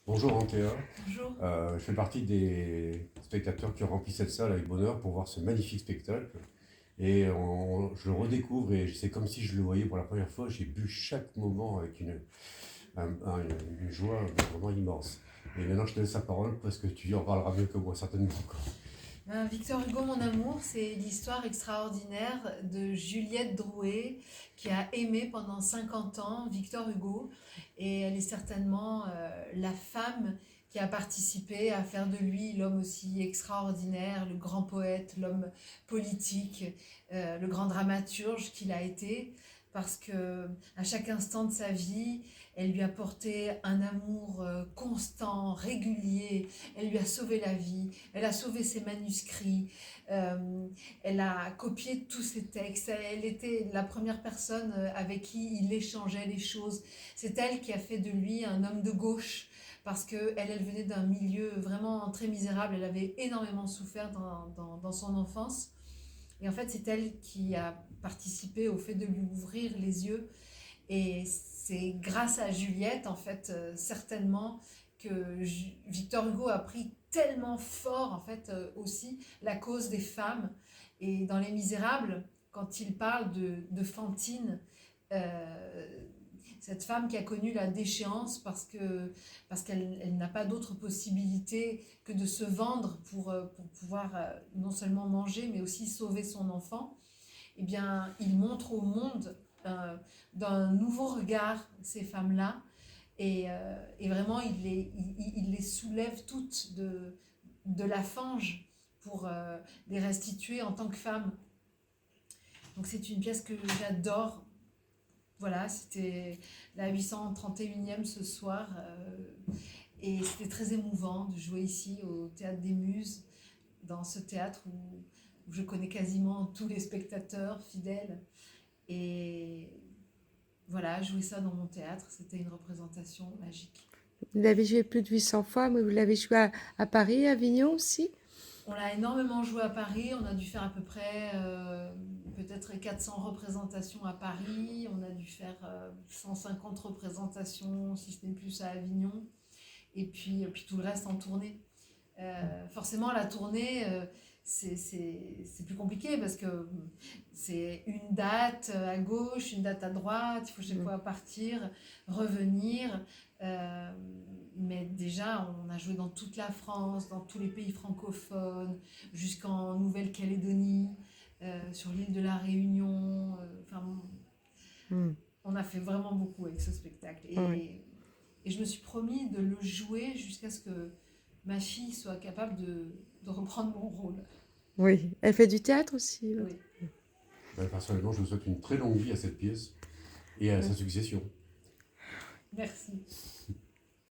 Bonjour Antea. Bonjour. Je fais partie des spectateurs qui ont rempli cette salle avec bonheur pour voir ce magnifique spectacle. Et je le redécouvre et c'est comme si je le voyais pour la première fois. J'ai bu chaque moment avec une joie vraiment immense. Et maintenant je te laisse la parole parce que tu en parleras mieux que moi certainement. Victor Hugo, mon amour, c'est l'histoire extraordinaire de Juliette Drouet qui a aimé pendant 50 ans Victor Hugo. Et elle est certainement la femme qui a participé à faire de lui l'homme aussi extraordinaire, le grand poète, l'homme politique, le grand dramaturge qu'il a été. Parce que à chaque instant de sa vie, elle lui a porté un amour constant, régulier. Elle lui a sauvé la vie. Elle a sauvé ses manuscrits. Elle a copié tous ses textes. Elle était la première personne avec qui il échangeait les choses. C'est elle qui a fait de lui un homme de gauche. Parce qu'elle venait d'un milieu vraiment très misérable. Elle avait énormément souffert dans son enfance. Et en fait, c'est elle qui a participé au fait de lui ouvrir les yeux. Et c'est grâce à Juliette, en fait, certainement, que Victor Hugo a pris tellement fort, en fait, aussi la cause des femmes. Et dans Les Misérables, quand il parle de Fantine, euh, cette femme qui a connu la déchéance parce qu'elle elle n'a pas d'autre possibilité que de se vendre pour pouvoir non seulement manger, mais aussi sauver son enfant, eh bien, il montre au monde euh, d'un nouveau regard ces femmes-là. Et vraiment, il les soulève toutes de la fange pour les restituer en tant que femmes. Donc c'est une pièce que j'adore. Voilà, c'était la 831e ce soir. Et c'était très émouvant de jouer ici au Théâtre des Muses, dans ce théâtre où je connais quasiment tous les spectateurs fidèles. Et voilà, jouer ça dans mon théâtre, c'était une représentation magique. Vous l'avez joué plus de 800 fois, mais vous l'avez joué à Paris, à Avignon aussi? On l'a énormément joué à Paris, on a dû faire à peu près peut-être 400 représentations à Paris, on a dû faire 150 représentations, si ce n'est plus, à Avignon, et puis tout le reste en tournée. Forcément, la tournée, c'est plus compliqué parce que c'est une date à gauche, une date à droite, il faut chaque fois partir, revenir. Euh, mais déjà, on a joué dans toute la France, dans tous les pays francophones, jusqu'en Nouvelle-Calédonie, sur l'île de la Réunion. Enfin, Mm. on a fait vraiment beaucoup avec ce spectacle. Oui. Et je me suis promis de le jouer jusqu'à ce que ma fille soit capable de reprendre mon rôle. Oui. Elle fait du théâtre aussi, Oui, l'autre. Personnellement, je vous souhaite une très longue vie à cette pièce et à sa Mm. succession. merci.